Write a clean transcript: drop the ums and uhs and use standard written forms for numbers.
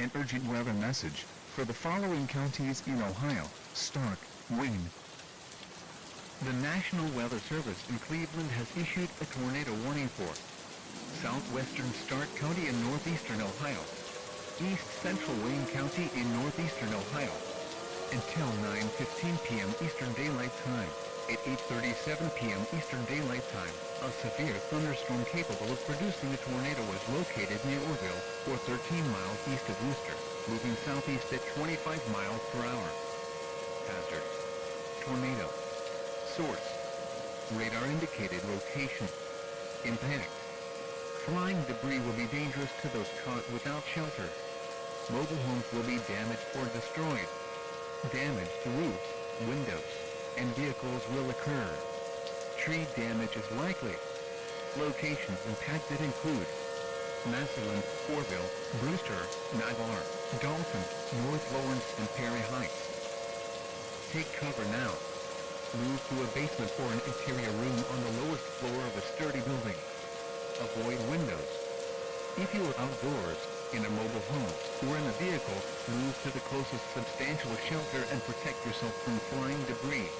An urgent weather message for the following counties in Ohio: Stark, Wayne. The National Weather Service in Cleveland has issued a tornado warning for southwestern Stark County in northeastern Ohio, east central Wayne County in northeastern Ohio, until 9:15 p.m. Eastern Daylight Time. At 8:37 p.m. Eastern Daylight Time, a severe thunderstorm capable of producing a tornado was located near Orrville, or 13 miles east of Worcester, moving southeast at 25 miles per hour. Hazard: tornado. Source: radar indicated location. Impact: flying debris will be dangerous to those caught without shelter. Mobile homes will be damaged or destroyed. Damage to roofs, windows, and vehicles will occur. Tree damage is likely. Locations impacted include Massillon, Orrville, Brewster, Navarre, Dalton, North Lawrence and Perry Heights. Take cover now. Move to a basement or an interior room on the lowest floor of a sturdy building. Avoid windows. If you are outdoors, in a mobile home, or in a vehicle, move to the closest substantial shelter and protect yourself from flying debris.